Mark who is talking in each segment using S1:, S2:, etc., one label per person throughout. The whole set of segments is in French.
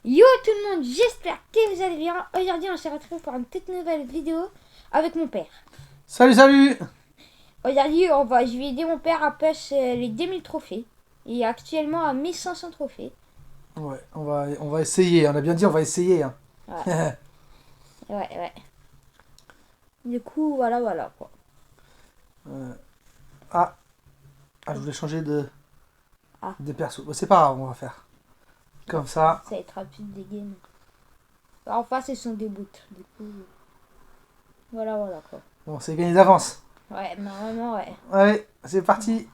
S1: Yo tout le monde, j'espère que vous allez bien. Aujourd'hui on se retrouve pour une toute nouvelle vidéo avec mon père.
S2: Salut, salut!
S1: Aujourd'hui je vais aider mon père à pêcher les 2000 trophées. Il est actuellement à 1500 trophées.
S2: Ouais, on va essayer. On a bien dit, on va essayer. Hein.
S1: Ouais, ouais. Du coup, voilà quoi.
S2: Euh, ah, je voulais changer
S1: Ah,
S2: de perso. Bon, c'est pas grave, on va faire. Comme ça.
S1: ça va être rapide des games. Enfin, ce sont des boots. Du coup, voilà quoi.
S2: Bon, c'est gagné d'avance.
S1: Ouais, normalement, ouais.
S2: Allez, c'est parti.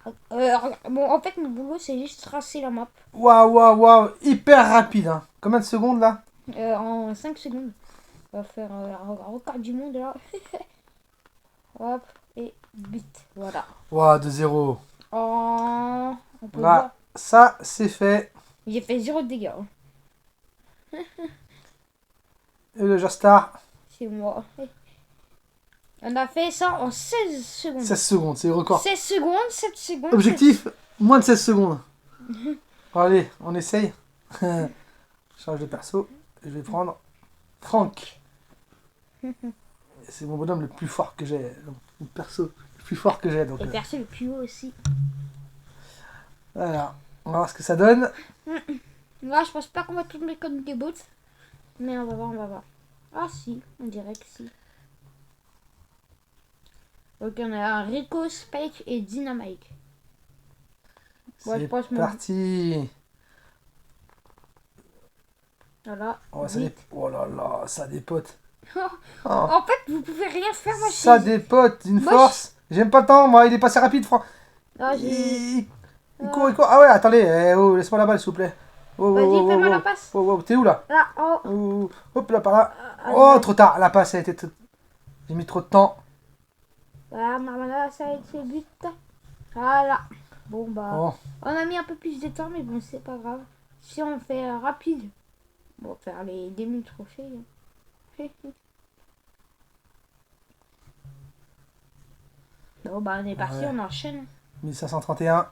S1: Bon, en fait, mon boulot c'est juste tracer la map
S2: Waouh, waouh, waouh. Hyper rapide. Hein. Combien de secondes là?
S1: en 5 secondes. On va faire un record du monde là. Hop, et but. Voilà.
S2: Waouh, 2-0.
S1: On peut voir.
S2: Là, ça, c'est fait.
S1: J'ai fait 0 de dégâts.
S2: Et le Jastar,
S1: C'est moi. On a fait ça en 16 secondes.
S2: 16 secondes, c'est le record.
S1: 16 secondes, 7 secondes.
S2: Objectif, moins de 16 secondes. Bon, allez, on essaye. Change de perso. Je vais prendre Franck. C'est mon bonhomme le plus fort que j'ai. Le perso le plus fort que j'ai. Donc,
S1: Et percer le plus haut aussi.
S2: voilà. On va voir ce que ça donne.
S1: Là, je pense pas qu'on va tomber comme des bots. Mais on va voir. Ah si, on dirait que si. Donc on a Rico, Spike et Dynamite. Ouais, je
S2: C'est
S1: pense
S2: parti.
S1: Voilà.
S2: Oh, oh là là, ça dépote. Oh,
S1: En fait, vous pouvez rien faire, moi
S2: ça dépote d'une force. J'aime pas le temps, moi, il est passé rapide, Franck.
S1: Ah,
S2: Il court, il court. Ah ouais, attendez. Oh, laisse-moi la balle, s'il vous plaît. Oh,
S1: Vas-y,
S2: oh,
S1: fais-moi
S2: oh,
S1: la
S2: oh,
S1: passe.
S2: oh, oh, t'es où là?
S1: Là, oh.
S2: Oh, hop là, par là.
S1: Allez.
S2: Oh, trop tard. La passe a été. J'ai mis trop de temps.
S1: Voilà, Marmana, ça a été but. Voilà. Bon, bah.
S2: Oh.
S1: On a mis un peu plus de temps, mais bon, c'est pas grave. Si on fait rapide, bon, faire les 2000 trophées. Bon, bah, on est parti,
S2: Ouais.
S1: on enchaîne.
S2: 1531.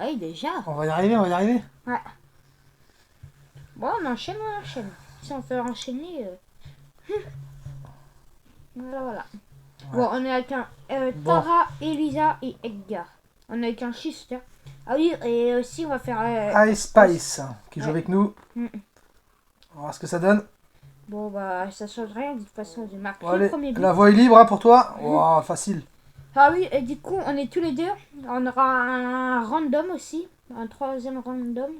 S1: Ah oui, déjà.
S2: On va y arriver, on va y arriver.
S1: Ouais. Bon, on enchaîne. Si on fait enchaîner. Voilà.
S2: Ouais.
S1: Bon, on est avec un
S2: Bon.
S1: Tara, Elisa et Edgar. On est avec un Schuster. Ah oui, et aussi on va faire.
S2: Ice Spice qui joue
S1: Ouais.
S2: avec nous.
S1: Mm.
S2: On va voir ce que ça donne.
S1: Bon, bah, ça change rien. De toute façon, j'ai marqué
S2: Bon,
S1: le
S2: allez,
S1: premier but.
S2: la voie est libre hein, pour toi. Wow, facile.
S1: Ah oui, et du coup, on est tous les deux. On aura un random aussi. Un troisième random.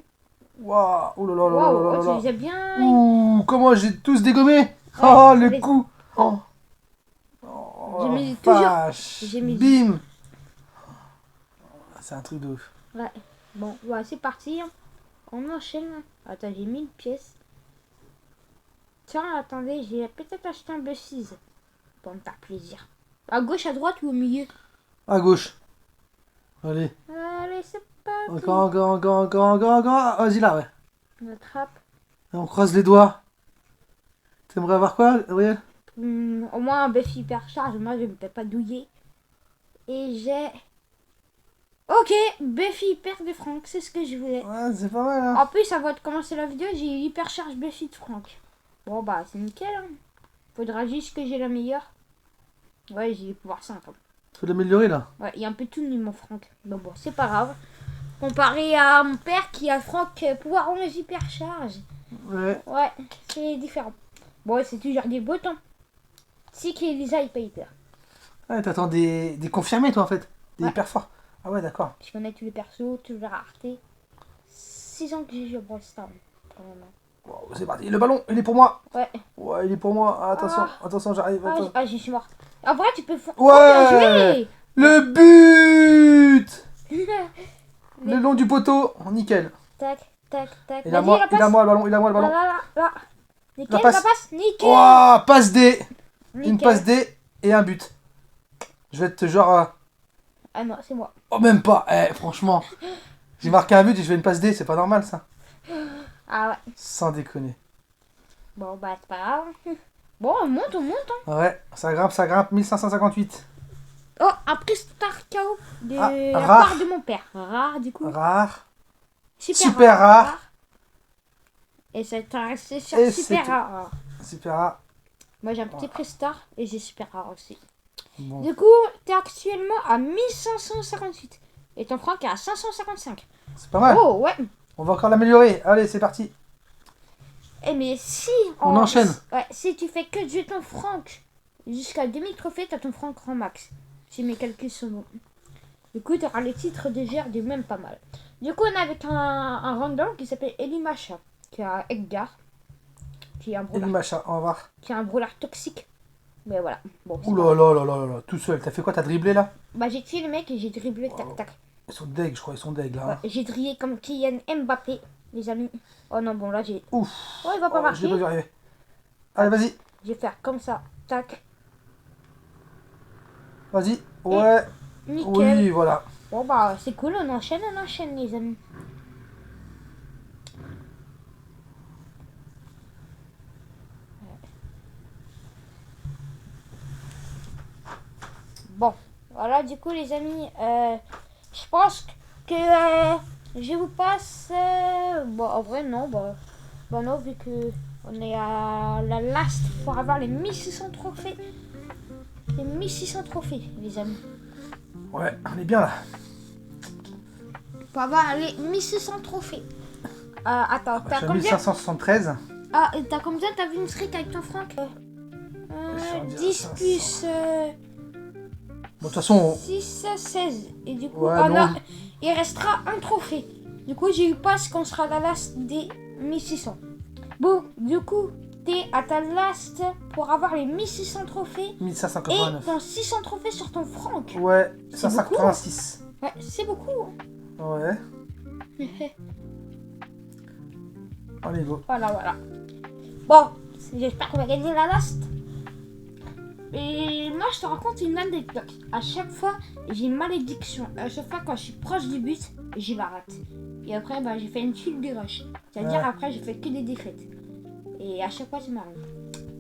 S2: Waouh, oh là là là
S1: Waouh,
S2: là là
S1: oh, tu
S2: là.
S1: les as bien.
S2: Ouh, comment j'ai tous dégommé. Oh, le coup. Oh,
S1: J'ai mis
S2: oh,
S1: toujours.
S2: vache.
S1: J'ai mis.
S2: Bim. C'est un truc de ouf.
S1: Ouais. Bon, voilà, c'est parti. On enchaîne. Attends, j'ai 1000 pièces. Tiens, attendez, j'ai peut-être acheté un B6 pour me faire plaisir. À gauche, à droite ou au milieu?
S2: À gauche. Allez.
S1: Allez, c'est parti.
S2: Encore. Vas-y là, ouais.
S1: On attrape.
S2: Et on croise les doigts. T'aimerais avoir quoi, Gabriel?
S1: Au moins un buff hyper charge. Moi, je me fais pas douiller. Et j'ai. Ok, Buffy hyper de Franck, c'est ce que je voulais.
S2: Ouais, c'est pas mal, hein.
S1: En plus, avant de commencer la vidéo, j'ai eu hyper charge Buffy de Franck. Bon, bah, c'est nickel. Hein. Faudra juste que j'ai la meilleure. Ouais, j'ai les pouvoirs 5. Hein.
S2: Faut l'améliorer là.
S1: Ouais, il y a un peu tout de mon Franck. Donc bon, c'est pas grave. Comparé à mon père qui a Franck pouvoir 11 hyper charge.
S2: Ouais.
S1: Ouais, c'est différent. Bon, c'est toujours des beaux temps. Si qu'Elisa est pas hyper.
S2: Ouais, t'attends des confirmés toi en fait. Des
S1: Ouais.
S2: hyper forts. Ah ouais, d'accord.
S1: Je connais tous les persos, toutes les raretés. 6 ans que j'ai joué à Brawl Stars. Quand même.
S2: Wow, c'est parti. Le ballon, il est pour moi.
S1: Ouais.
S2: Ouais, il est pour moi. Ah, attention, j'arrive. Attends.
S1: Ah, j'y suis mort. En vrai, tu peux faire.
S2: Ouais.
S1: Oh, bien joué.
S2: Le but. Le long du poteau. Oh, nickel.
S1: Tac.
S2: Il a
S1: Vas-y,
S2: moi,
S1: la passe.
S2: il a moi le ballon, il a moi le ballon.
S1: Là. Nickel,
S2: La passe.
S1: Nickel.
S2: Oh, passe D. Une
S1: Nickel.
S2: passe D et un but. Je vais être genre.
S1: Ah non, c'est moi.
S2: Oh, même pas. Franchement. J'ai marqué un but et je fais une passe D, c'est pas normal ça.
S1: Ah ouais.
S2: Sans déconner.
S1: Bon, bah, c'est pas grave. Bon, on monte. Hein.
S2: Ouais, ça grimpe. 1558.
S1: Oh, un prix Star KO de la
S2: rare.
S1: part de mon père. Rare, du coup.
S2: Rare.
S1: Super
S2: Super rare.
S1: Et ça t'a resté sur
S2: Et
S1: super
S2: c'est
S1: rare.
S2: Super rare.
S1: Moi j'ai un petit prix star et j'ai super rare aussi.
S2: Bon.
S1: Du coup, t'es actuellement à 1558. Et ton franc est à 555.
S2: C'est pas mal.
S1: Oh ouais.
S2: On va encore l'améliorer. Allez, c'est parti.
S1: Eh mais si
S2: On enchaîne.
S1: Ouais, si tu fais que de jetons franc jusqu'à 2000 trophées, t'as ton franc grand max. Si mes calculs sont bons. Du coup, tu auras les titres de GR même pas mal. Du coup, on est avec un random qui s'appelle Elimacha, qui a Edgar, qui est un
S2: Et
S1: brouillard,
S2: le machin, on va voir.
S1: qui est un brouillard toxique. Mais voilà. Bon, c'est
S2: Ouh
S1: pas
S2: là
S1: grave.
S2: là là là là, tout seul. T'as fait quoi? T'as dribblé là?
S1: Bah, j'ai tué le mec et j'ai dribblé, tac tac.
S2: Ils sont deg, je crois, ils sont deg là.
S1: Ouais,
S2: Hein.
S1: j'ai drillé comme Kylian Mbappé, les amis. Oh non, bon, là j'ai.
S2: Ouf.
S1: Oh, il va pas
S2: Je l'ai
S1: marquer.
S2: pas vu arriver. Allez, vas-y.
S1: Je vais faire comme ça, tac.
S2: Vas-y. Ouais.
S1: Nickel.
S2: Oui, voilà.
S1: Bon, bah, c'est cool, on enchaîne, les amis. Bon, voilà, du coup, les amis, je pense que je vous passe. Bon, en vrai, non, bah non, vu que on est à la last pour avoir les 1600 trophées. Les 1600 trophées, les amis.
S2: Ouais, on est bien là.
S1: Pour avoir les 1600 trophées. Attends,
S2: Je
S1: t'as
S2: suis à
S1: combien?
S2: 1573.
S1: Ah, t'as combien? T'as vu une streak avec ton Franck?
S2: Je suis en
S1: 10
S2: 500.
S1: plus.
S2: Bon, de toute façon,
S1: 6, 16. Et du coup,
S2: Ouais,
S1: oh
S2: non.
S1: non, il restera un trophée. Du coup, j'ai eu passe qu'on sera à la last des 1600. Bon, du coup, t'es à ta last pour avoir les 1600 trophées et
S2: 1589.
S1: ton 600 trophées sur ton Franck.
S2: Ouais,
S1: C'est
S2: 586.
S1: Ouais, c'est beaucoup.
S2: Ouais. Allez, go.
S1: Voilà. Bon, j'espère qu'on va gagner la last. Et moi, je te raconte une anecdote. À chaque fois, j'ai une malédiction. À chaque fois, quand je suis proche du but, je la rate. Et après, bah, j'ai fait une file de rush. C'est-à-dire,
S2: Ouais.
S1: après, j'ai fait que des défaites. Et à chaque fois, ça m'arrive.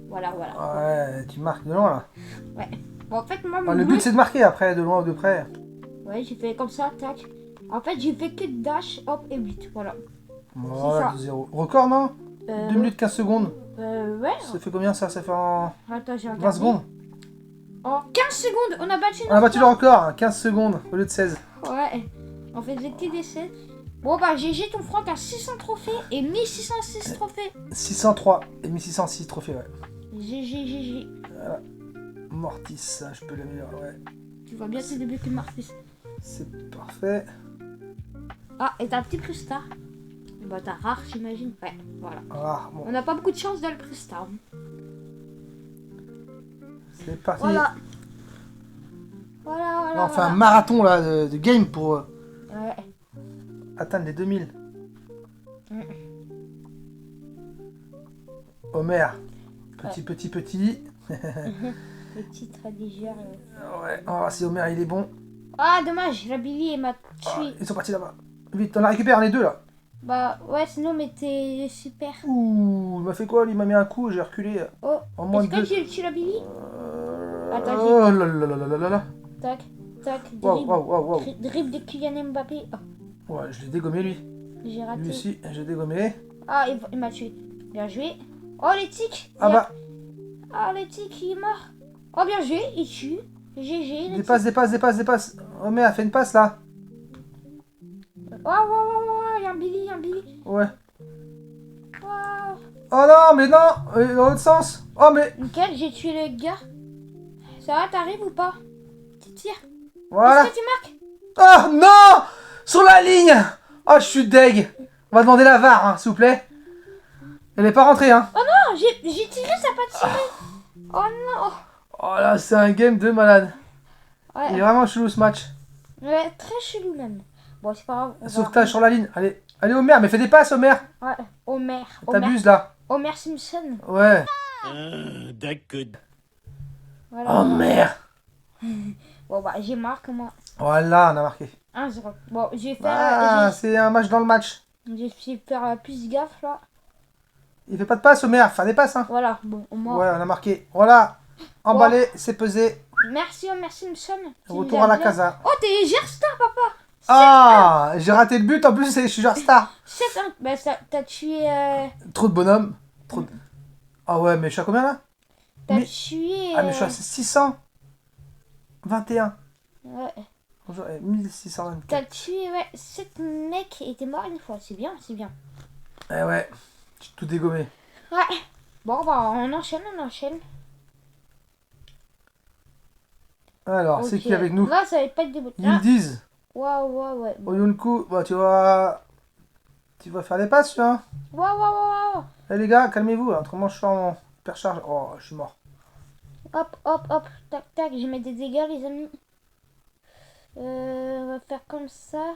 S1: Voilà.
S2: Ouais, tu marques de loin là.
S1: Ouais. Bon, en fait, moi,
S2: Ah, le but c'est de marquer après, de loin ou de près.
S1: Ouais, j'ai fait comme ça, tac. En fait, j'ai fait que dash, hop et but. Voilà.
S2: Voilà,
S1: ça.
S2: 2-0. Record, non? 2
S1: Euh,
S2: minutes 15 secondes.
S1: Ouais.
S2: Ça fait combien ça? Ça fait en
S1: Attends, j'ai
S2: 20
S1: regardé.
S2: secondes.
S1: En 15 secondes, on a battu
S2: On a battu le
S1: record.
S2: record, hein, 15 secondes au lieu de 16.
S1: Ouais, en fait j'étais décès. Bon bah GG, ton Franck a 600 trophées et 1606 trophées.
S2: 603 et 1606 trophées, ouais.
S1: GG.
S2: Mortis, ça, je peux l'améliorer, ouais.
S1: Tu vois bien tes débuts que Marcus.
S2: C'est parfait.
S1: Ah, et t'as un petit plus star. Bah t'as rare j'imagine. Ouais, voilà.
S2: Ah, bon,
S1: On n'a pas beaucoup de chance dans le plus star.
S2: c'est parti.
S1: Voilà.
S2: Là, on fait un marathon là, de game pour
S1: Ouais.
S2: atteindre les 2000.
S1: Mm.
S2: Homer. Petit.
S1: Le titre rédigeur.
S2: Ouais, on va voir si Homer il est bon.
S1: Ah dommage, la Billy m'a
S2: Ah,
S1: tué.
S2: ils sont partis là-bas. Vite, on la récupère les deux là.
S1: Bah ouais, sinon mais t'es super.
S2: Ouh, il m'a fait quoi? Il m'a mis un coup, j'ai reculé.
S1: Oh,
S2: En moins
S1: est-ce
S2: de
S1: que
S2: deux.
S1: tu tues la Billy? Attends,
S2: Oh là là là là là là.
S1: Tac,
S2: Wow,
S1: dribble.
S2: wow, wow, wow.
S1: Dribble de Kylian Mbappé. Oh,
S2: Ouais, je l'ai dégommé lui.
S1: j'ai raté.
S2: Lui aussi, j'ai dégommé.
S1: Ah, il m'a tué. Bien joué. Oh, les tics.
S2: Ah bah,
S1: Ah, les tics, il est mort. Oh, bien joué, il tue. GG. les
S2: dépasse. Homer a fait une passe là.
S1: tics. Oh, il y a un Billy,
S2: Ouais.
S1: Wow.
S2: Oh non, mais non, dans l'autre sens. Oh mais,
S1: Nickel, j'ai tué le gars. Ça va, t'arrives ou pas? Tu tires.
S2: voilà.
S1: Est-ce que tu marques?
S2: Oh non, sur la ligne. Oh, je suis deg. On va demander la VAR, hein, s'il vous plaît. Elle est pas rentrée, hein.
S1: Non, j'ai tiré, ça n'a pas tiré. Oh non.
S2: Oh là, c'est un game de malade. Il est
S1: Ouais,
S2: vraiment chelou ce match.
S1: ouais, très chelou même. Bon, c'est pas grave. on va-
S2: Sauvetage sur la ligne. Allez, Homer, mais fais des passes, Homer.
S1: Ouais, Homer.
S2: T'abuses là.
S1: Homer Simpson.
S2: Ouais.
S3: D'accord.
S1: Voilà.
S2: Homer.
S1: Bon, bah, j'ai marqué moi.
S2: Voilà, on a marqué.
S1: 1-0. Bon, je vais
S2: Ah,
S1: faire.
S2: c'est un match dans le match.
S1: Je vais faire plus gaffe là.
S2: Il fait pas de passe, Homer. Faire des passes, hein.
S1: Voilà, bon, au moins.
S2: Ouais, on a marqué. Voilà. Emballé, c'est pesé.
S1: Merci Homer Simpson. qui
S2: Retour
S1: nous
S2: à la
S1: aide.
S2: casa.
S1: Oh, t'es Gerstar, papa.
S2: Ah, j'ai raté le but, en plus je suis genre star.
S1: 7-1. Bah, t'as tué...
S2: Trop de bonhommes. Trop de... Ah ouais, mais je suis à combien là?
S1: T'as
S2: Mais-
S1: tué...
S2: Ah mais je suis à 621.
S1: Ouais.
S2: Bonjour, 1624.
S1: T'as tué, ouais, 7 mecs et t'es mort une fois. C'est bien, c'est bien.
S2: Eh ouais, j'ai tout dégommé.
S1: Ouais. Bon, bah, on enchaîne, on enchaîne.
S2: Alors, c'est
S1: Ok.
S2: qui avec nous?
S1: Là, ça va pas être des bouts. Ah,
S2: Yildiz,
S1: waouh, waouh, ouais.
S2: Oyunku, bah tu vas faire des passes, tu vois.
S1: Waouh, waouh, waouh, waouh.
S2: Eh les gars, calmez-vous, hein, autrement je suis en hypercharge. Oh, je suis mort.
S1: Hop, hop, hop. Tac, tac. Je mets des dégâts, les amis. On va faire comme ça.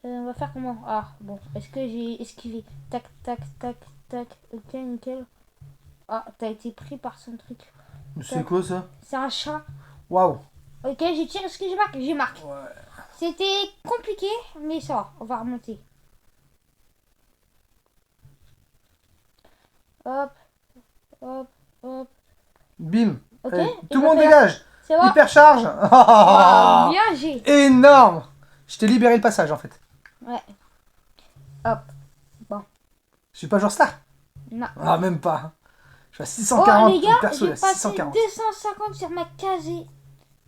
S1: On va faire comment? Ah, bon. Est-ce que j'ai esquivé? Tac, tac, tac, tac. Ok, nickel. Ah, t'as été pris par son truc.
S2: Mais c'est quoi ça?
S1: C'est un chat.
S2: Waouh.
S1: Ok, j'ai tiré. Est-ce que j'ai marqué? J'ai marqué.
S2: Ouais.
S1: C'était compliqué, mais ça va. On va remonter. Hop, hop, hop.
S2: Bim.
S1: Ok.
S2: Eh,
S1: il
S2: tout le
S1: va
S2: monde
S1: faire-
S2: dégage.
S1: C'est bon.
S2: Hypercharge.
S1: Waouh, bien, j'ai.
S2: Énorme. Je t'ai libéré le passage en fait.
S1: Ouais. Hop.
S2: Je suis pas genre star.
S1: Non.
S2: Ah, même pas. Je suis à
S1: Oh
S2: 640.
S1: les gars,
S2: perso,
S1: j'ai
S2: là,
S1: passé
S2: 640.
S1: 250 sur ma casée.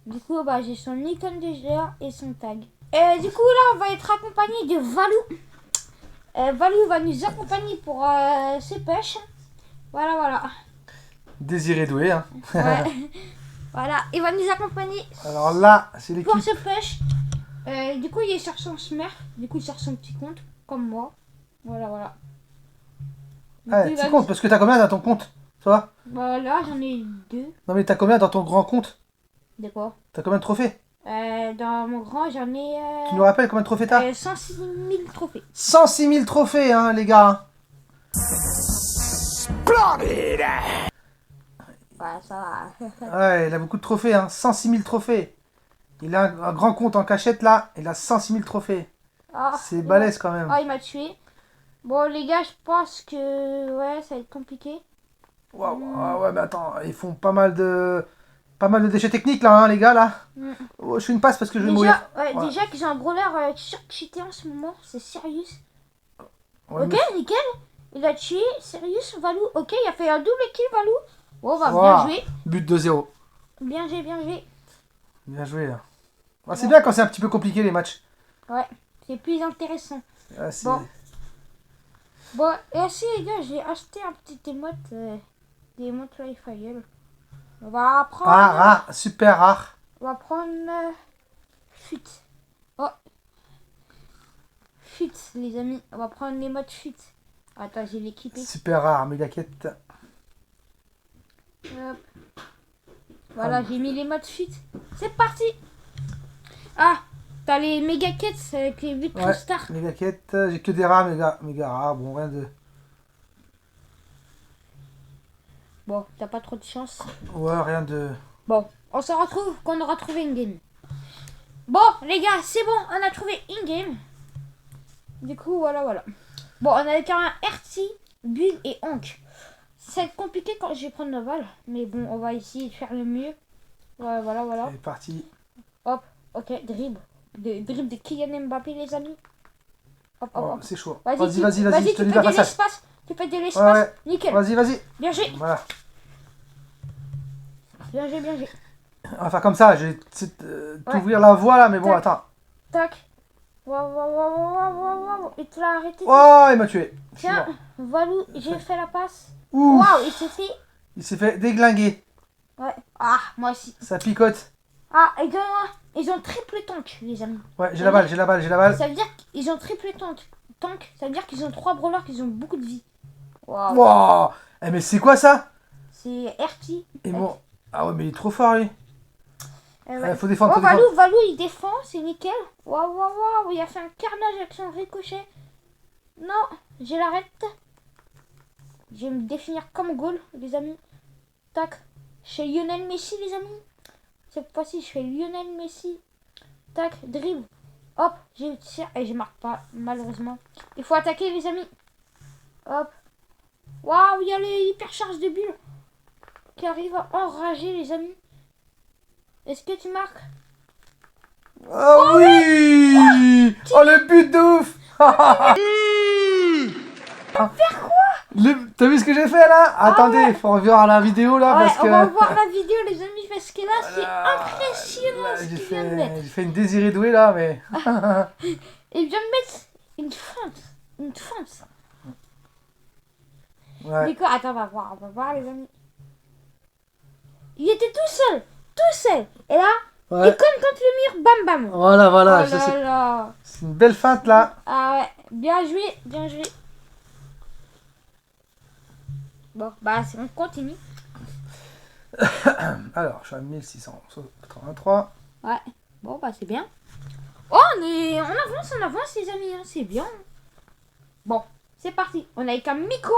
S1: Du coup, bah j'ai son icône de joueur et son tag. Du coup, là, on va être accompagné de Valou. Valou va nous accompagner pour ses pêches. Voilà, voilà.
S2: Désiré doué. Hein.
S1: Ouais. Voilà, il va nous accompagner
S2: Alors là, c'est
S1: pour
S2: l'équipe.
S1: ses pêches. Du coup, il est sur son smurf. Du coup, sur son petit compte, comme moi. Voilà, voilà. Du coup,
S2: Ouais,
S1: il
S2: tu
S1: va
S2: comptes parce que t'as combien dans ton compte? Toi?
S1: Bah là, j'en ai 2.
S2: Non mais t'as combien dans ton grand compte?
S1: De quoi?
S2: T'as combien de trophées?
S1: Dans mon grand, j'en ai
S2: Tu nous rappelles combien de trophées t'as?
S1: 106 000 trophées.
S2: 106 000 trophées, hein, les gars.
S1: Ouais, ça va.
S2: Ouais, il a beaucoup de trophées, hein. 106 000 trophées. Il a un grand compte en cachette là. Il a 106 000 trophées.
S1: Ah,
S2: C'est balèze quand même.
S1: Ah, il m'a tué. Bon, les gars, je pense que ouais, ça va être compliqué.
S2: Waouh, ah ouais, mais attends, ils font pas mal de déchets techniques là, hein, les gars là.
S1: Mm.
S2: Oh, je fais une passe parce que je vais mourir.
S1: Déjà,
S2: Ouais.
S1: déjà qu'ils ont un brawler surcheaté en ce moment, c'est Sirius.
S2: Ouais,
S1: Ok,
S2: mais-
S1: nickel. Il a tué Sirius, Valou. Ok, il a fait un double kill, Valou. Bon, bah,
S2: Wow.
S1: bien joué.
S2: But de 0.
S1: Bien joué, bien joué.
S2: Bien joué là. Ah, c'est bien quand c'est un petit peu compliqué les matchs.
S1: Ouais, c'est plus intéressant.
S2: Ah, c'est-
S1: Bon. Bon, et aussi, les gars, j'ai acheté un petit émote, des émotes Wi-Fi. On va prendre.
S2: Ah, rare, super rare.
S1: On va prendre. Fuite. Oh. Fuite, les amis. On va prendre les modes fuite. Attends, j'ai l'équipé.
S2: Super rare, méga quête.
S1: Hop. Voilà, j'ai mis les modes fuite. C'est parti. Ah, t'as les méga quêtes avec les 8
S2: Ouais,
S1: stars.
S2: méga quête, j'ai que des rares, méga rares, bon, rien de.
S1: Bon, t'as pas trop de chance.
S2: Ouais, rien de.
S1: Bon, on se retrouve quand on aura trouvé une game. Bon, les gars, c'est bon, on a trouvé une game. Du coup, voilà, voilà. Bon, on a qu'un RT, Bull et Hank. Ça va être compliqué quand je vais prendre la balle. Mais bon, on va essayer de faire le mieux. Ouais, voilà, voilà.
S2: C'est parti.
S1: Hop, ok, dribble. Dribble de Kylian Mbappé, les amis. Hop, hop,
S2: Oh,
S1: hop.
S2: c'est chaud.
S1: Vas-y,
S2: Vas-y, je te
S1: tu fais
S2: libère
S1: de
S2: passage.
S1: l'espace. Tu fais de l'espace.
S2: Ouais.
S1: Nickel.
S2: Vas-y.
S1: Bien joué.
S2: Voilà.
S1: Bien joué, bien joué.
S2: On va faire comme ça, je vais
S1: Ouais.
S2: t'ouvrir la voie là, mais bon,
S1: Tac.
S2: attends.
S1: Tac. Waouh. Et tu l'as arrêté.
S2: Oh, il m'a tué. Je suis
S1: Tiens,
S2: mort.
S1: Valou, j'ai fait la passe.
S2: Ouh,
S1: Waouh, il s'est fait.
S2: il s'est fait déglinguer.
S1: Ouais. Ah, moi aussi.
S2: Ça picote.
S1: Ah, et regarde-moi, ils ont triple tank, les amis.
S2: Ouais, j'ai la balle.
S1: Ça veut dire qu'ils ont triple tank. Ça veut dire qu'ils ont 3 brawlers, qu'ils ont beaucoup de vie. Waouh.
S2: Wow. Eh, mais c'est quoi ça?
S1: C'est RT.
S2: Et bon. Ah ouais, mais il est trop fort lui.
S1: Ouais.
S2: Faut défendre,
S1: Oh,
S2: faut défendre.
S1: Valou, il défend, c'est nickel. Waouh, il a fait un carnage avec son ricochet. Non, je l'arrête. Je vais me définir comme goal, les amis. Tac. Je fais Lionel Messi, les amis. Cette fois-ci, je fais Lionel Messi. Tac, dribble. Hop, je tire et je marque pas, malheureusement. Il faut attaquer, les amis. Hop. Waouh, il y a les hypercharges de bulles qui arrivent à enrager, les amis. Est-ce que tu marques?
S2: Oh oui. Oh, le but de ouf.
S1: Faire quoi?
S2: T'as vu ce que j'ai fait là? Attendez,
S1: ouais.
S2: faut revoir la vidéo là
S1: Ouais,
S2: parce que...
S1: on va voir la vidéo les amis parce que là c'est
S2: Là,
S1: impressionnant
S2: là,
S1: ce
S2: j'ai
S1: qu'il vient de mettre.
S2: fait une désirée douée là, mais...
S1: Il vient de mettre une fente. Une fente.
S2: Ouais.
S1: Du coup, attends, on va voir les amis. Il était tout seul. Tout seul. Et là,
S2: Ouais.
S1: il cogne contre le mur, bam bam.
S2: Voilà, voilà.
S1: Oh là là.
S2: C'est une belle feinte là.
S1: Ah ouais, bien joué, bien joué. Bon, bah c'est bon, continue.
S2: Alors, je suis à 1683.
S1: Ouais, bon bah c'est bien. Oh, on avance les amis, hein, c'est bien. Bon, c'est parti. On a avec un Miko.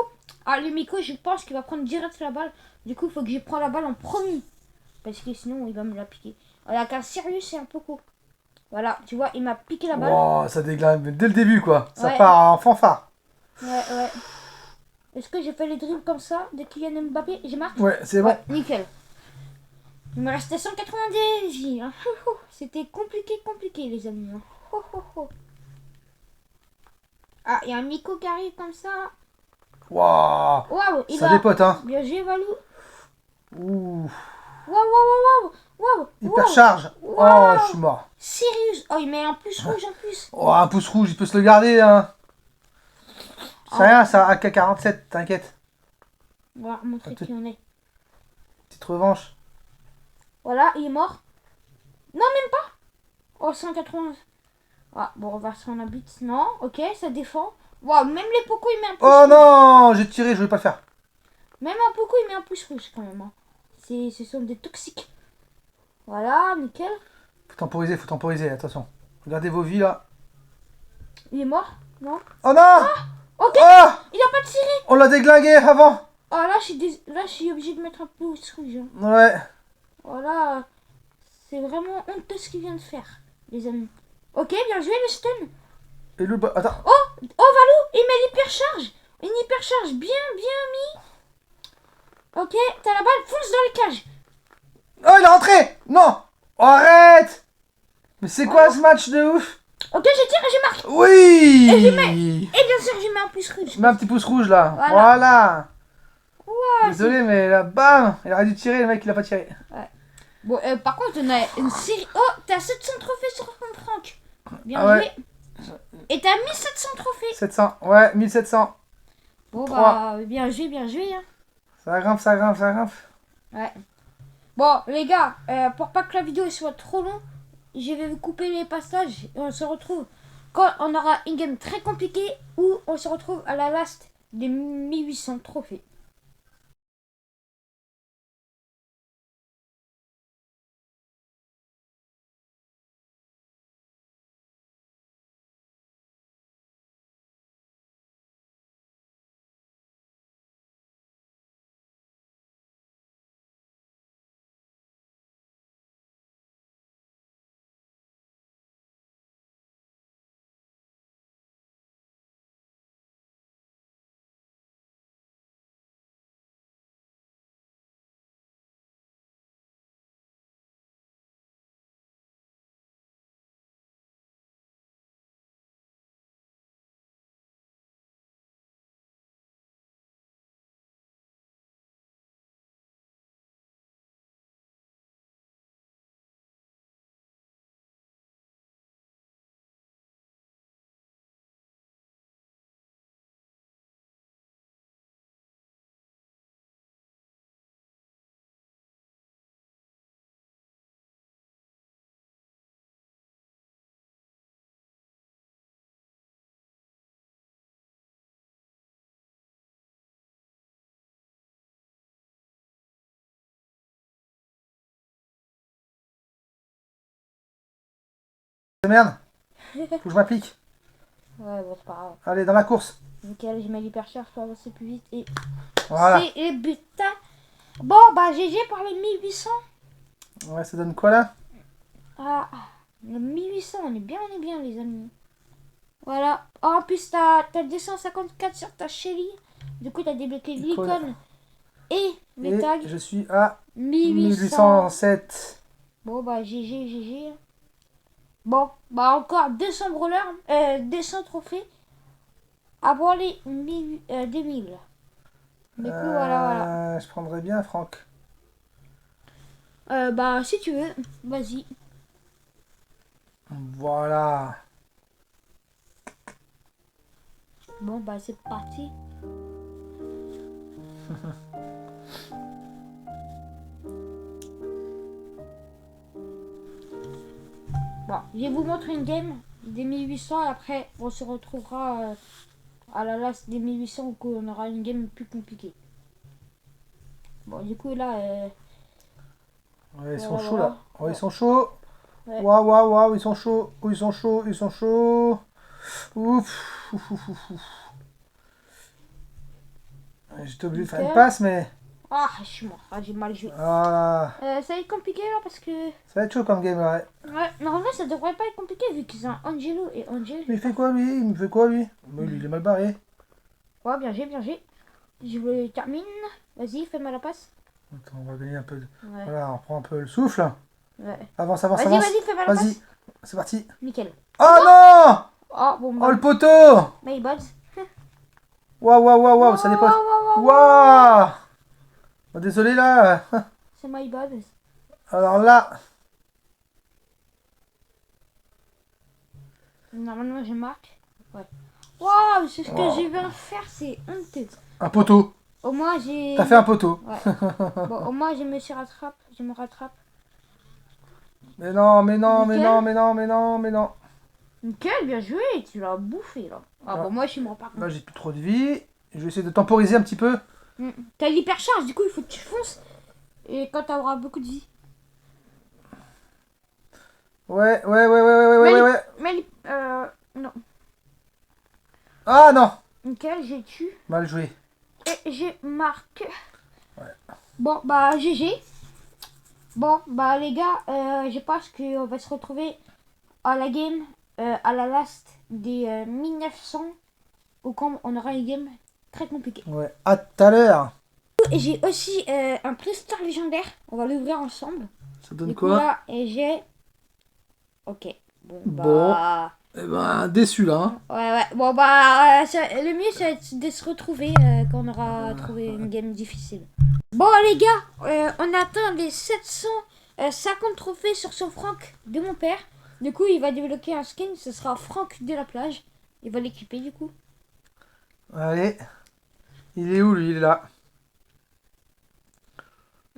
S1: Ah, le Miko, je pense qu'il va prendre direct la balle. Du coup, il faut que je prenne la balle en premier. Parce que sinon, il va me la piquer. On a qu'un Sirius et un Poco. Voilà, tu vois, il m'a piqué la balle.
S2: Wow, ça déglingue dès le début quoi. Ça
S1: Ouais.
S2: part en fanfare.
S1: Ouais. Est-ce que j'ai fait les dribbles comme ça de Kylian Mbappé? J'ai marqué?
S2: Ouais, c'est bon.
S1: Ouais, nickel. Il me restait 190 vies. Hein. C'était compliqué les amis. Hein. Ah, il y a un Miko qui arrive comme ça.
S2: Waouh.
S1: Waouh, il
S2: Ça
S1: va...
S2: dépote hein.
S1: Bien joué, Valou.
S2: Ouh.
S1: Waouh.
S2: Hypercharge. Oh,
S1: Wow.
S2: je suis mort.
S1: Sirius. Oh, il met un plus rouge en plus.
S2: Oh, un pouce rouge, il peut se le garder hein. C'est rien, ça AK-47, t'inquiète.
S1: On va montrer qui on est.
S2: Petite revanche.
S1: Voilà, il est mort. Non, même pas. Oh, 180. Ah, bon, on va se rendre un but. Non, ok, ça défend. Waouh, même les Poco, il met un pouce
S2: Oh
S1: rouge.
S2: non, j'ai tiré, je voulais pas le faire.
S1: Même un Poco, il met un pouce rouge quand même. Hein. Ce sont des toxiques. Voilà, nickel.
S2: Faut temporiser, attention. Regardez vos vies là.
S1: Il est mort. Non.
S2: Oh non.
S1: Ok,
S2: Oh,
S1: il a pas tiré.
S2: on l'a déglingué avant.
S1: Oh, là, je suis obligé de mettre un pouce rouge. Hein.
S2: Ouais.
S1: Voilà. C'est vraiment honteux ce qu'il vient de faire, les amis. Ok, bien joué le stun.
S2: Et le bas, attends.
S1: Oh, Valou, il met l'hypercharge. Une hypercharge bien mis. Ok, t'as la balle, fonce dans les cages.
S2: Oh, il est rentré. Non. Oh, arrête. Mais c'est quoi ce match de ouf?
S1: Ok, je tire et je marque.
S2: Oui.
S1: Et bien sûr, je mets un pouce rouge.
S2: Je mets un petit pouce rouge là.
S1: Voilà.
S2: Voilà.
S1: Ouah,
S2: Désolé, mais là, bam. Il aurait dû tirer, le mec, il a pas tiré.
S1: bon, par contre, on a une série. Oh, t'as 700 trophées sur ton Franck. Bien
S2: Ah ouais.
S1: joué. Et t'as 1700 trophées.
S2: 700. Ouais, 1700.
S1: Bon,
S2: 3.
S1: bah, bien joué. Hein.
S2: Ça grimpe, ça grimpe, ça grimpe.
S1: Ouais. Bon, les gars, pour pas que la vidéo soit trop longue, je vais vous couper les passages et on se retrouve quand on aura une game très compliquée où on se retrouve à la last des 1800 trophées.
S2: Merde. Faut que je m'applique.
S1: Ouais, bon, c'est pas grave.
S2: Allez, dans la course.
S1: Nickel, je mets l'hypercharge pour avancer plus vite et
S2: Voilà.
S1: c'est les butins. Bon, bah GG pour les 1800.
S2: Ouais, ça donne quoi là?
S1: Ah, les 1800, on est bien les amis. Voilà. Oh, en plus, t'as 254 sur ta Shelly. Du coup, t'as débloqué l'icône et le
S2: Et
S1: tag.
S2: je suis à
S1: 1800.
S2: 1807.
S1: Bon, bah GG. Bon, bah encore 200 brawlers, 200 trophées avant les 2000. Du coup, voilà.
S2: Je prendrais bien Franck.
S1: Bah, si tu veux, vas-y.
S2: Voilà.
S1: Bon, bah, c'est parti. Bon, je vais vous montrer une game des 1800 et après, on se retrouvera à la last des 1800 où on aura une game plus compliquée. Bon, du coup, là...
S2: Ouais, ils sont
S1: voilà,
S2: chauds
S1: voilà.
S2: là. Oh, ils sont chauds.
S1: Ouais.
S2: Waouh, waouh, waouh, ils sont chauds. Oh, ils sont chauds, ils sont chauds. Ouf. Ouf, ouf, ouf, ouf. J'étais obligé de faire une passe, mais.
S1: Ah, je suis mort. Ah, j'ai mal joué.
S2: Voilà.
S1: Ça va être compliqué là parce que...
S2: Ça va être chaud comme game, ouais.
S1: Ouais, normalement ça devrait pas être compliqué vu qu'ils ont Angelo et Angel.
S2: Mais il fait quoi lui? Il me fait quoi lui? Mais lui, il est mal barré.
S1: Ouais, bien joué, bien joué. Je le termine. Vas-y, fais-moi la passe.
S2: Attends, on va gagner un peu.
S1: Ouais.
S2: Voilà, on prend un peu le souffle.
S1: Ouais.
S2: Avance, avance,
S1: Vas-y,
S2: avance.
S1: vas-y, fais-moi la
S2: Vas-y,
S1: passe.
S2: c'est parti.
S1: Nickel.
S2: Oh non!
S1: Oh, bon,
S2: Oh
S1: bah.
S2: le poteau!
S1: My bad.
S2: Waouh, waouh, waouh, waouh, ça dépasse.
S1: Waouh.
S2: Waouh! Oh, désolé là.
S1: C'est my bad.
S2: Alors là.
S1: Normalement, je marque. Ouais. Waouh, c'est ce que
S2: Wow.
S1: j'ai viens de faire, c'est honteux.
S2: Un poteau.
S1: Au moins, j'ai.
S2: T'as fait un poteau.
S1: Ouais. Bon, au moins, je me rattrape.
S2: Mais non, mais non, mais
S1: Nickel.
S2: non, mais non, mais non, mais non.
S1: Nickel, bien joué, tu l'as bouffé là. Ah,
S2: Ouais.
S1: bon, moi, je suis mort par contre.
S2: Là, j'ai plus trop de vie. Je vais essayer de temporiser un petit peu.
S1: T'as l'hypercharge, du coup, il faut que tu fonces. Et quand t'auras beaucoup de vie.
S2: Ouais, ouais.
S1: Mais non.
S2: Ah non!
S1: Nickel, j'ai tué.
S2: Mal joué.
S1: Et j'ai marqué.
S2: Ouais.
S1: Bon, bah, GG. Bon, bah, les gars, je pense qu'on va se retrouver à la game, à la last des 1900. Ou quand on aura une game très compliquée.
S2: Ouais, à tout à l'heure.
S1: Et j'ai aussi un Prestar légendaire. On va l'ouvrir ensemble.
S2: Ça donne
S1: Du coup,
S2: quoi?
S1: là, et j'ai... Ok. Bon,
S2: Bon.
S1: bah...
S2: Eh ben, déçu là. Hein.
S1: Ouais. Bon, bah, le mieux, c'est de se retrouver quand on aura trouvé une game difficile. Bon, les gars, on atteint les 750 trophées sur son Franck de mon père. Du coup, il va débloquer un skin. Ce sera Franck de la plage. Il va l'équiper, du coup.
S2: Allez. Il est où lui? Il est là.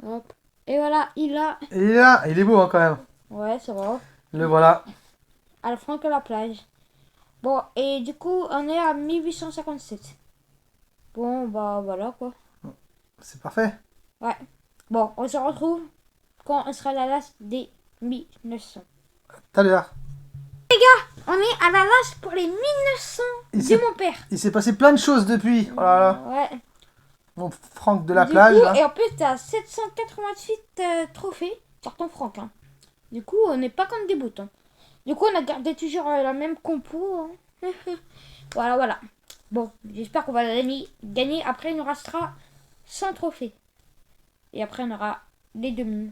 S1: Hop. Et voilà, il a...
S2: Il est là. Il est beau hein, quand même.
S1: Ouais, ça va.
S2: Le voilà.
S1: À la Franck à la plage. Bon, et du coup, on est à 1857. Bon, bah, voilà, quoi.
S2: C'est parfait.
S1: Ouais. Bon, on se retrouve quand on sera à la last des 1900.
S2: Tout à l'heure.
S1: On est à la last pour les 1900
S2: Il
S1: de
S2: s'est-
S1: mon père.
S2: Il s'est passé plein de choses depuis. Oh là là.
S1: Ouais.
S2: Mon Franck de la
S1: Du
S2: plage
S1: coup,
S2: là.
S1: et en plus, t'as 788 trophées sur ton Franck. Hein. Du coup, on n'est pas comme des boutons. Du coup, on a gardé toujours la même compo. Hein. Voilà. Bon, j'espère qu'on va gagner. Après, il nous restera 100 trophées. Et après, on aura les 2000.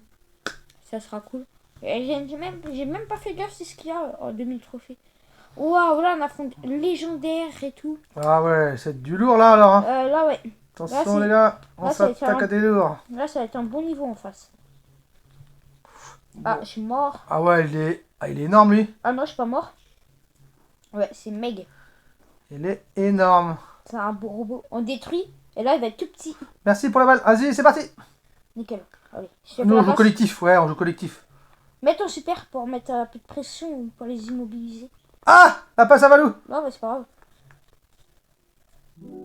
S1: Ça sera cool. Et j'ai même pas fait gaffe, c'est ce qu'il y a en 2000 trophées. Waouh, là, on affronte légendaire et tout.
S2: Ah ouais, c'est du lourd là alors. Hein.
S1: Là, ouais.
S2: Attention
S1: Là,
S2: les gars. On
S1: là, ça va
S2: s'attaque
S1: être
S2: à des lourds.
S1: Là, ça va être un bon niveau en face. Ah, je suis mort.
S2: Ah ouais, il est énorme lui.
S1: Ah non, je suis pas mort. Ouais, c'est Meg.
S2: Il est énorme.
S1: C'est un beau robot. On détruit. Et là, il va être tout petit.
S2: Merci pour la balle. Vas-y, c'est parti.
S1: Nickel. Allez, je fais
S2: Nous
S1: la
S2: on joue
S1: passe.
S2: collectif. Ouais, on joue collectif.
S1: Mets ton super pour mettre un peu de pression ou pour les immobiliser.
S2: Ah, la passe à Valou.
S1: Non, mais c'est pas grave.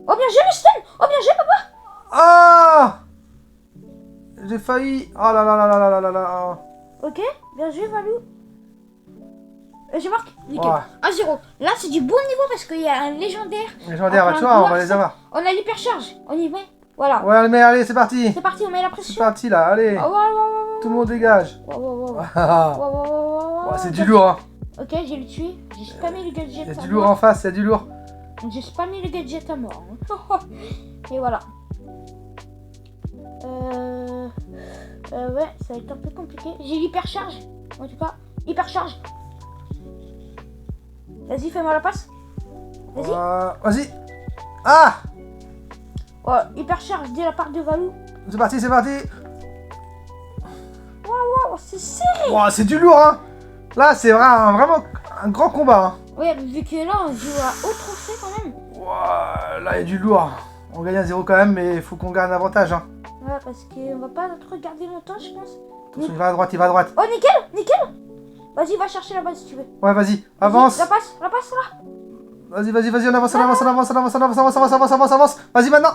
S1: Oh, bien joué, le stun. Oh, bien joué, papa.
S2: Ah, j'ai failli. Oh là là là là là là là.
S1: Ok, bien joué, Valou. Je marque. Nickel.
S2: Ouais.
S1: 1-0. Là, c'est du bon niveau parce qu'il y a un légendaire.
S2: Légendaire,
S1: Enfin,
S2: tu vois, on va
S1: noir,
S2: les
S1: ça.
S2: avoir.
S1: On a l'hypercharge. On y va. Voilà.
S2: Ouais, mais allez, c'est parti.
S1: C'est parti, on met la
S2: C'est
S1: pression.
S2: parti là, allez.
S1: Oh, ouais.
S2: Tout le monde dégage.
S1: Ouais.
S2: Ouais, c'est du lourd, hein.
S1: Ok, j'ai le tué. J'ai spammé le gadget
S2: Il y a
S1: à
S2: du lourd
S1: mort.
S2: en face, il y a du lourd.
S1: J'ai spammé le gadget à mort. Hein. Et voilà. Ouais, ça va être un peu compliqué. J'ai l'hypercharge. En tout cas, hypercharge. Vas-y, fais-moi la passe. Vas-y.
S2: Vas-y. Ah!
S1: Oh, hyper charge de la part de Valou.
S2: C'est parti, c'est parti.
S1: Waouh, c'est serré.
S2: Wow, c'est du lourd, hein. Là, c'est vraiment un grand combat. Hein.
S1: Ouais, vu que là, on joue à haut trophée quand même.
S2: Wow, là, il y a du lourd. On gagne à 0 quand même, mais il faut qu'on garde un avantage. Hein.
S1: Ouais, parce qu'on va pas trop garder longtemps, je pense.
S2: Attention, il va à droite, il va à droite.
S1: Oh, nickel, nickel. Vas-y, va chercher la balle si tu veux.
S2: Ouais, vas-y, avance.
S1: La passe là.
S2: Vas-y, on avance, on avance, on avance, on avance, on avance, on avance, on avance, on avance, on avance. Vas-y maintenant.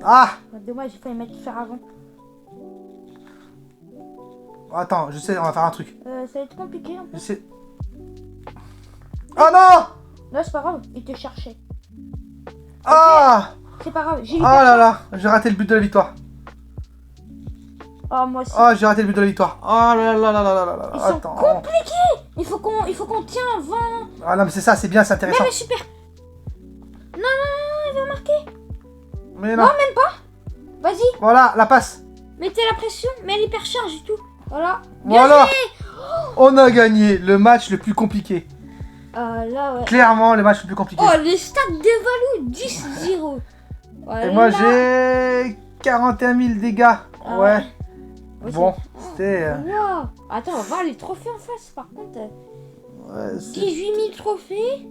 S2: Ah!
S1: Dommage, j'ai failli mettre faire avant.
S2: Attends, je sais, on va faire un truc.
S1: Ça va être compliqué en
S2: Je
S1: plus.
S2: sais. Oh non!
S1: Non, c'est pas grave, il te cherchait.
S2: Ah!
S1: C'est pas grave, j'ai eu
S2: Oh là là, j'ai raté le but de la victoire.
S1: Oh, moi aussi.
S2: Oh, j'ai raté le but de la victoire. Oh là là là là là là là.
S1: Ils sont
S2: Attends.
S1: compliqués. Il faut qu'on tienne 20.
S2: Ah non, mais c'est ça, c'est bien, c'est
S1: Non,
S2: intéressant.
S1: mais super. Non, il va marquer.
S2: Mais
S1: Non,
S2: non.
S1: même pas. Vas-y,
S2: Voilà, la passe.
S1: mettez la pression, mais elle hypercharge et tout. Voilà.
S2: Voilà. On a gagné le match le plus compliqué.
S1: Là, ouais.
S2: Clairement, le match le plus compliqué.
S1: Oh, les stats de Valou, 10-0.
S2: Et moi, j'ai 41 000 dégâts.
S1: Ah
S2: Ouais.
S1: ouais,
S2: Bon, c'était...
S1: Wow. Attends, on va voir les trophées en face, par contre.
S2: ouais, c'est
S1: 18 000 trophées.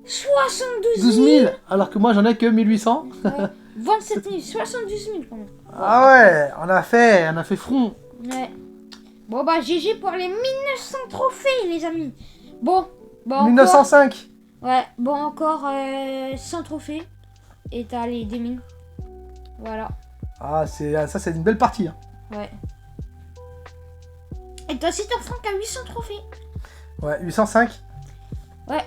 S1: 72
S2: 12
S1: 000.
S2: 000, alors que moi, j'en ai que 1800.
S1: Ouais. 27 000, 72 000 quand même.
S2: Ah ouais, on a fait front.
S1: Ouais. Bon bah GG pour les 1900 trophées les amis. Bon
S2: 1905.
S1: Encore, ouais, bon encore 100 trophées. Et t'as les 2000. Voilà.
S2: Ah, ça, c'est une belle partie. Hein.
S1: Ouais. Et toi aussi t'en Franck à 800 trophées.
S2: Ouais, 805.
S1: Ouais.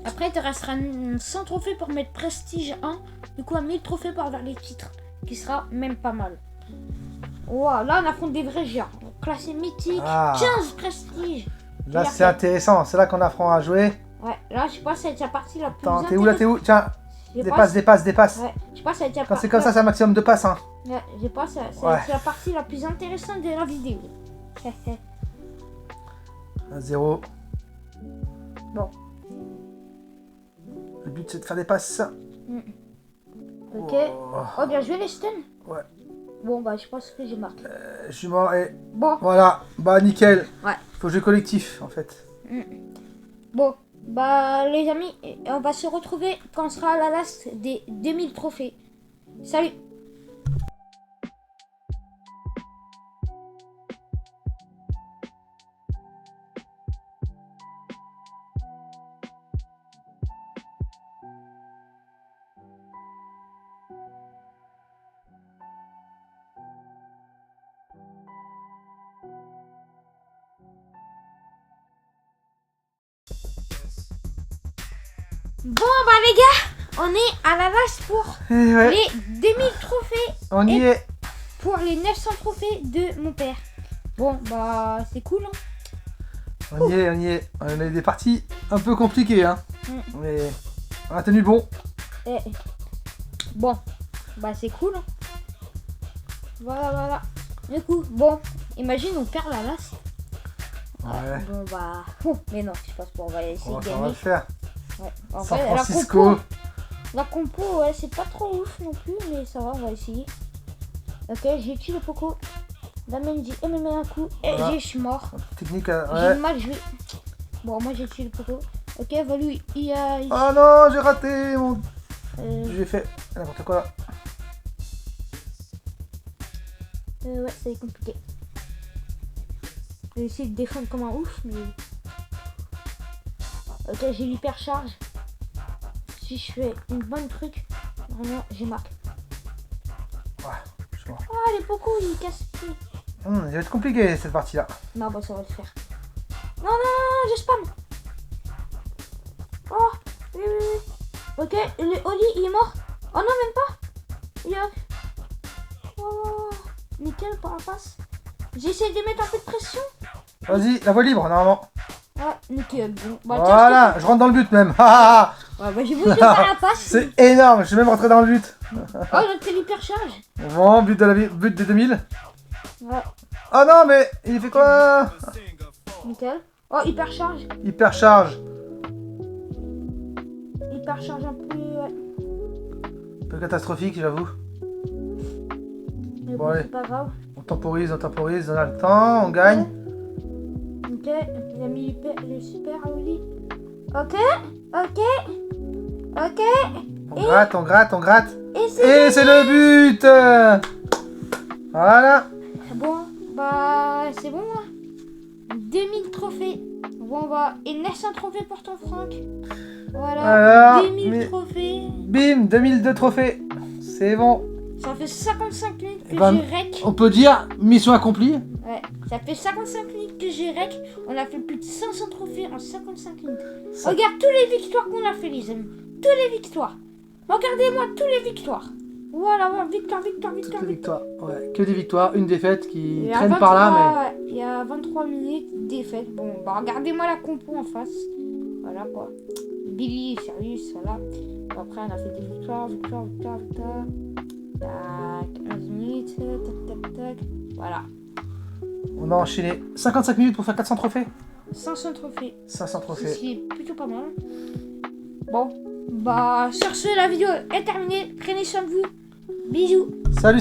S1: Après il te restera 100 trophées pour mettre prestige 1. Du coup à 1000 trophées pour avoir les titres. Qui sera même pas mal. Wow, là on affronte des vrais géants. Classé mythique,
S2: Ah.
S1: 15 prestiges.
S2: Là, c'est intéressant. C'est là qu'on apprend à jouer.
S1: Ouais, là je sais pas, ça va être la partie la plus
S2: Attends, t'es où là, t'es où? Tiens,
S1: Je
S2: dépasse.
S1: Ouais, je sais pas, ça va être la
S2: Quand c'est comme ça, c'est un maximum de passes. Hein.
S1: Ouais, je pense que
S2: Ouais.
S1: c'est la partie la plus intéressante de la vidéo.
S2: 1-0.
S1: Bon.
S2: Le but, c'est de faire des passes.
S1: Ok.
S2: Oh.
S1: Oh, bien joué les stuns.
S2: Ouais.
S1: Bon, bah, je pense que j'ai marqué.
S2: Je suis mort et
S1: Bon.
S2: voilà. Bah, nickel.
S1: Ouais.
S2: Faut jouer collectif, en fait.
S1: Bon, bah, les amis, on va se retrouver quand on sera à la last des 2000 trophées. Salut! Bon, bah, les gars, on est à la last pour
S2: Et ouais,
S1: les 2000 trophées
S2: on y est.
S1: pour les 900 trophées de mon père. Bon, bah, c'est cool, hein.
S2: On y est. On a eu des parties un peu compliquées, hein. Mais on a tenu bon.
S1: Eh. Bon, bah c'est cool. Hein. Voilà. Du coup, bon, imagine on perd la lasse.
S2: Ouais.
S1: Bon bah, oh, mais non, je pense qu'on va essayer
S2: On
S1: de
S2: va le
S1: gagner.
S2: faire.
S1: Ouais. En
S2: San
S1: fait,
S2: Francisco.
S1: la compo, ouais, c'est pas trop ouf non plus, mais ça va, on va essayer. Ok, j'ai tué le Poco. Damendi, il me met un coup et
S2: Voilà.
S1: je suis mort.
S2: Technique,
S1: J'ai
S2: ouais.
S1: mal joué. Bon, moi j'ai tué le Poco. Ok, Valou, il a.
S2: Oh non, j'ai raté mon...
S1: Euh,
S2: J'ai fait n'importe quoi là.
S1: ouais, c'est compliqué. J'ai essayé de défendre comme un ouf, mais... Ok, j'ai l'hypercharge. Si je fais une bonne truc, vraiment, j'ai marqué.
S2: Ouais, je suis mort.
S1: Ah, les Poco, ils cassent tout.
S2: Ça va être compliqué cette partie là.
S1: Non, bon, ça va le faire. Non, je spam. Oh, oui. Ok, le Oli, il est mort. Oh non, même pas. Il est... Oh, nickel pour la passe. J'essaie de mettre un peu de pression.
S2: Vas-y, la voie libre normalement.
S1: Ah, nickel. Bon, bah,
S2: Voilà, je rentre dans le but même. Ah,
S1: ouais, bah, j'ai voulu faire la passe.
S2: c'est énorme, je suis même rentré dans le but.
S1: Oh, donc c'est l'hypercharge.
S2: Bon, but des 2000.
S1: Ouais,
S2: Oh non, mais il fait quoi?
S1: nickel. Oh, hypercharge.
S2: Hypercharge.
S1: hypercharge un peu. Ouais.
S2: Un peu catastrophique, j'avoue.
S1: Mais
S2: Bon,
S1: bon,
S2: allez.
S1: c'est pas grave.
S2: On temporise, on a le temps, on gagne.
S1: Ok, il a mis le super Oli. Ok, ok, ok.
S2: On gratte.
S1: Et
S2: Et c'est le but. Voilà.
S1: bon, bah c'est bon. Hein. 2000 trophées. Bon, bah, et 900 trophées pour ton Franck. Voilà,
S2: Alors,
S1: 2000 trophées.
S2: Bim, 2002 trophées. C'est bon.
S1: Ça fait 55 minutes que
S2: Eh ben,
S1: j'ai rec.
S2: On peut dire mission accomplie.
S1: Ouais, ça fait 55 minutes que j'ai rec. On a fait plus de 500 trophées en 55 minutes.
S2: Ça-
S1: Regarde toutes les victoires qu'on a fait, les amis. Toutes les victoires. Regardez-moi toutes les victoires. Voilà, victoire.
S2: Toutes les victoires. Ouais, que des victoires, une défaite qui
S1: Il y a
S2: traîne par là, mais.
S1: ouais, il y a 23 minutes, défaite. Bon, bah regardez-moi la compo en face. Voilà quoi. Billy, Sirius, voilà. Bon, après, on a fait des victoires. Tac, 11 minutes. Tac. Voilà.
S2: On a enchaîné 55 minutes pour faire 400 trophées.
S1: 500 trophées.
S2: 500
S1: Ce
S2: trophées.
S1: qui est plutôt pas mal. Bon, bah sur ce, la vidéo est terminée. Prenez soin de vous. Bisous.
S2: Salut.